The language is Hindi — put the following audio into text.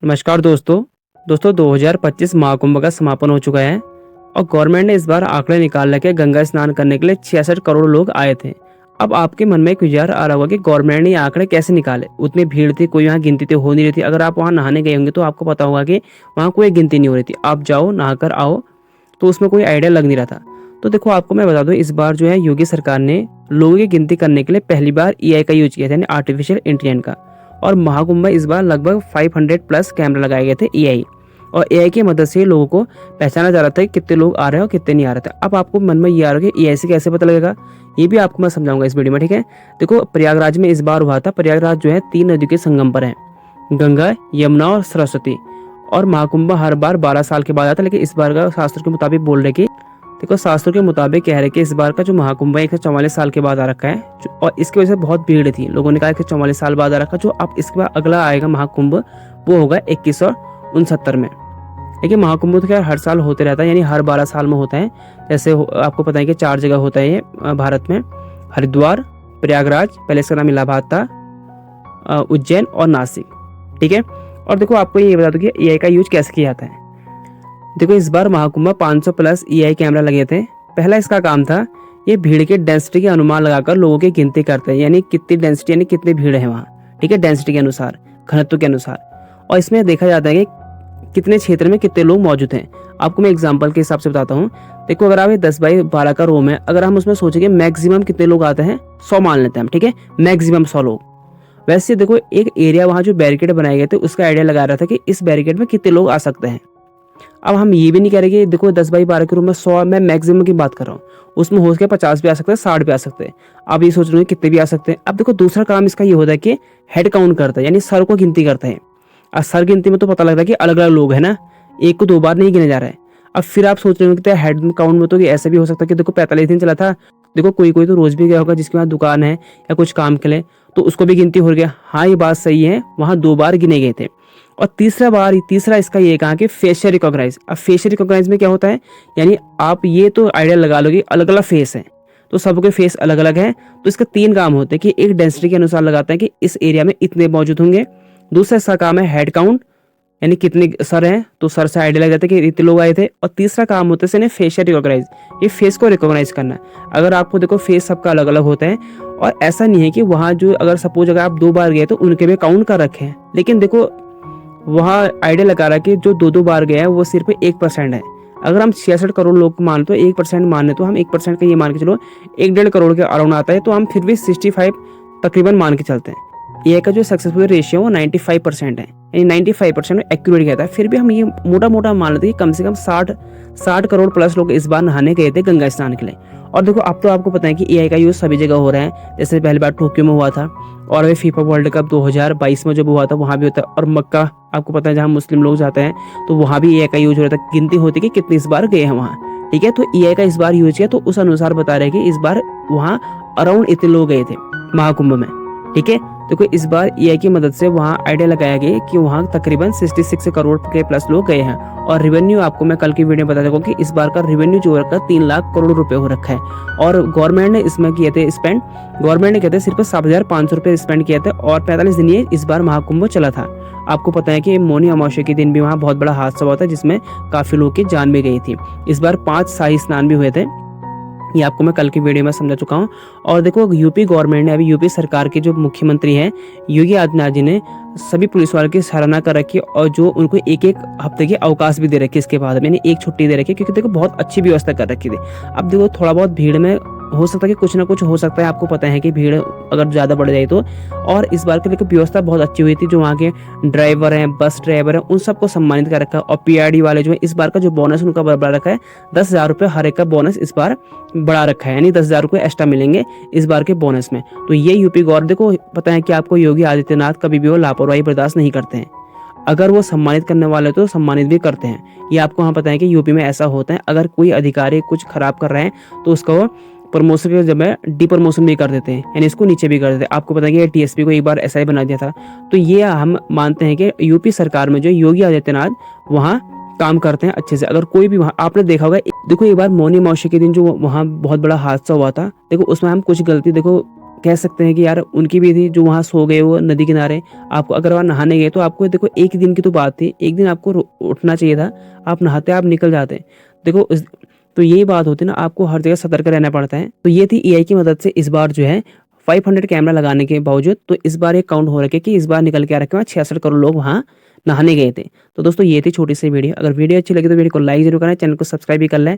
नमस्कार दोस्तों 2025 महाकुंभ का समापन हो चुका है और गवर्नमेंट ने इस बार आंकड़े निकाल रखे। गंगा स्नान करने के लिए 66 करोड़ लोग आए थे। अब आपके मन में एक विचार आ रहा होगा कि गवर्नमेंट ने ये आंकड़े कैसे निकाले। उतनी भीड़ थी, कोई यहाँ गिनती तो हो नहीं रही थी। अगर आप वहाँ नहाने गए होंगे तो आपको पता होगा कि वहाँ कोई गिनती नहीं हो रही थी। आप जाओ नहा कर आओ तो उसमें कोई आइडिया लग नहीं रहा था। तो देखो आपको मैं बता दूं, इस बार जो है योगी सरकार ने लोगों की गिनती करने के लिए पहली बार एआई का यूज किया था, यानी आर्टिफिशियल इंटेलिजेंस का। और महाकुंभ में इस बार लगभग 500 प्लस कैमरा लगाए गए थे एआई, और एआई की मदद से लोगों को पहचाना जा रहा था कि कितने लोग आ रहे हैं और कितने नहीं आ रहे थे। अब आपको मन में ये आ रहा है कि एआई से कैसे पता लगेगा, ये भी आपको मैं समझाऊंगा इस वीडियो में, ठीक है। देखो प्रयागराज में इस बार हुआ था। प्रयागराज जो है 3 नदियों के संगम पर है, गंगा, यमुना और सरस्वती। और महाकुंभ हर बार 12 साल के बाद आता है, लेकिन इस बार का शास्त्र के मुताबिक बोल रहे कि देखो शास्त्रों के मुताबिक कह रहे कि इस बार का जो महाकुंभ है 144 साल के बाद आ रखा है। और इसकी वजह से बहुत भीड़ थी, लोगों ने कहा कि 44 साल बाद आ रखा। जो अब इसके बाद अगला आएगा महाकुंभ वो होगा 2169 में। लेकिन महाकुंभ तो क्या हर साल होते रहता है, यानी हर 12 साल में होता है। जैसे आपको पता है कि 4 जगह होता है ये भारत में, हरिद्वार, प्रयागराज, पहले इसका नाम इलाहाबाद था, उज्जैन और नासिक, ठीक है। और देखो आपको ये बता दूं कि एआई का यूज कैसे किया जाता है। देखो इस बार महाकुंभ में 500 प्लस एआई कैमरा लगे थे। पहला इसका काम था, ये भीड़ के डेंसिटी के अनुमान लगाकर लोगों की गिनती करते हैं, यानी कितनी डेंसिटी यानी कितनी भीड़ है वहाँ, ठीक है, डेंसिटी के अनुसार, घनत्व के अनुसार। और इसमें देखा जाता है कि कितने क्षेत्र में कितने लोग मौजूद हैं। आपको मैं एग्जाम्पल के हिसाब से बताता हूँ। देखो अगर आप ये 10 बाई 12 का रूम है, अगर हम उसमें सोचेंगे मैक्सिमम कितने लोग आते हैं, 100 मान लेते हैं हम, ठीक है, मैक्सिमम 100 लोग। वैसे देखो एक एरिया वहाँ जो बैरिकेड बनाए गए थे उसका आइडिया लगा रहा था कि इस बैरिकेड में कितने लोग आ सकते हैं। अब हम ये भी नहीं कह रहे कि देखो 10 बाई 12 के रूम में 100, मैं मैक्सिमम की बात कर रहा हूँ, उसमें हो सके 50 भी आ सकते हैं, 60 भी आ सकते हैं। आप ये सोच रहे हो कितने भी आ सकते हैं। अब देखो दूसरा काम इसका ये होता है कि हेड काउंट करता है, यानी सर को गिनती करता है। और सर गिनती में तो पता लगता है कि अलग अलग लोग है ना, एक को 2 बार नहीं गिने जा रहा है। अब फिर आप सोच रहे हो कि हेड काउंट में तो ऐसा भी हो सकता है कि देखो 45 दिन चला था, देखो कोई कोई तो रोज भी गया होगा जिसके पास दुकान है या कुछ काम के लिए, तो उसको भी गिनती हो गया। हाँ ये बात सही है, वहाँ 2 बार गिने गए थे। और तीसरा इसका ये कहा कि फेशियल रिकॉग्नाइज। अब फेशियल रिकॉग्नाइज में क्या होता है, यानी आप ये तो आइडिया लगा लो कि अलग अलग फेस है, तो सबके फेस अलग अलग है। तो इसका 3 काम होते हैं कि एक डेंसिटी के अनुसार लगाते हैं कि इस एरिया में इतने मौजूद होंगे। दूसरा इसका काम है हेड काउंट, यानी कितने सर हैं, तो सर से आइडिया लग जाता है कि इतने लोग आए थे। और तीसरा काम होता है फेशियल रिकॉग्नाइज, ये फेस को रिकॉग्नाइज करना। अगर आपको देखो फेस सबका अलग अलग होता है, और ऐसा नहीं है कि वहाँ जो अगर सपोज अगर आप 2 बार गए तो उनके भी काउंट कर रखे हैं, लेकिन देखो वहाँ आइडिया लगा रहा कि जो 2 बार गए हैं वो सिर्फ 1% है। अगर हम 66 करोड़ लोग मान तो 1% माने, तो हम 1% का ये मान के चलो 1.5 करोड़ के अराउंड आता है, तो हम फिर भी 65 तकरीबन मान के चलते हैं। ये का जो सक्सेसफुल रेशियो वो 95% है, यानी 95% एक्यूरेट कहता है। फिर भी हम ये मोटा मोटा मान लेते हैं कि कम से कम 60 करोड़ प्लस लोग इस बार नहाने गए थे गंगा स्नान के लिए। और देखो अब तो आपको पता है कि एआई का यूज सभी जगह हो रहा है। जैसे पहली बार टोक्यो में हुआ था, और वे फीफा वर्ल्ड कप 2022 में जब हुआ था वहाँ भी होता है। और मक्का आपको पता है जहाँ मुस्लिम लोग जाते हैं, तो वहाँ भी एआई का यूज हो रहा था। गिनती होती है कि कितने इस बार गए हैं वहाँ, ठीक है। तो एआई का इस बार यूज किया, तो उस अनुसार बता रहे हैं कि इस बार वहाँ अराउंड इतने लोग गए थे महाकुंभ में, ठीक है। देखो इस बार एआई की मदद से वहाँ आइडिया लगाया गया कि वहाँ तकरीबन 66 करोड़ के प्लस लोग गए हैं। और रेवेन्यू आपको मैं कल की वीडियो में बता दूंगा कि इस बार का रेवेन्यू जो रखा 3 लाख करोड़ रुपए हो रखा है। और गवर्नमेंट ने इसमें किए थे स्पेंड, गवर्नमेंट ने कहते सिर्फ 7,500 रुपये स्पेंड किए थे। और 45 दिन ये इस बार महाकुंभ चला था। आपको पता है कि मौनी अमावस्या के दिन भी वहाँ बहुत बड़ा हादसा हुआ था, जिसमें काफी लोगों की जान भी गई थी। इस बार 5 शाही स्नान भी हुए थे, ये आपको मैं कल की वीडियो में समझा चुका हूँ। और देखो यूपी गवर्नमेंट ने, अभी यूपी सरकार के जो मुख्यमंत्री हैं योगी आदित्यनाथ जी ने सभी पुलिस वालों की सराहना कर रखी है, और जो उनको एक हफ्ते की अवकाश भी दे रखी है इसके बाद, मैंने एक छुट्टी दे रखी है, क्योंकि देखो बहुत अच्छी व्यवस्था कर रखी थी। अब देखो थोड़ा बहुत भीड़ में हो सकता है कि कुछ ना कुछ हो सकता है, आपको पता है कि भीड़ अगर ज़्यादा बढ़ जाए तो। और इस बार की देखो व्यवस्था बहुत अच्छी हुई थी। जो वहाँ के ड्राइवर हैं, बस ड्राइवर हैं, उन सबको सम्मानित कर रखा है। और पीआरडी वाले जो है इस बार का जो बोनस उनका बढ़ा रखा है, 10,000 रुपये हर एक का बोनस इस बार बढ़ा रखा है, यानी 10,000 रुपये एक्स्ट्रा मिलेंगे इस बार के बोनस में। तो ये यूपी गवर्नमेंट, देखो पता है कि आपको योगी आदित्यनाथ कभी भी वो लापरवाही बर्दाश्त नहीं करते हैं। अगर वो सम्मानित करने वाले तो सम्मानित भी करते हैं। ये आपको हाँ पता है कि यूपी में ऐसा होता है, अगर कोई अधिकारी कुछ खराब कर रहे हैं तो उसका वो प्रमोशन के जब डी प्रमोशन भी कर देते हैं, यानी इसको नीचे भी कर देते हैं। आपको पता है कि टीएसपी को एक बार ऐसा ही बना दिया था। तो ये हम मानते हैं कि यूपी सरकार में जो योगी आदित्यनाथ वहाँ काम करते हैं अच्छे से। अगर कोई भी वहाँ आपने देखा होगा, देखो एक बार मौनी अमावस्या के दिन जो वहाँ बहुत बड़ा हादसा हुआ था, देखो उसमें हम कुछ गलती देखो कह सकते हैं कि यार उनकी भी थी जो वहाँ सो गए वो नदी किनारे। आपको अगर वहाँ नहाने गए तो आपको देखो एक दिन की तो बात थी, एक दिन आपको उठना चाहिए था, आप नहाते आप निकल जाते। देखो तो यही बात होती है ना, आपको हर जगह सतर्क रहना पड़ता है। तो ये थी एआई की मदद से इस बार जो है 500 कैमरा लगाने के बावजूद तो इस बार ये काउंट हो रखे कि इस बार निकल के आ रखे वहाँ 66 करोड़ लोग वहाँ नहाने गए थे। तो दोस्तों ये थी छोटी सी वीडियो। अगर वीडियो अच्छी लगी तो वीडियो को लाइक जरूर करें, चैनल को सब्सक्राइब भी कर लें।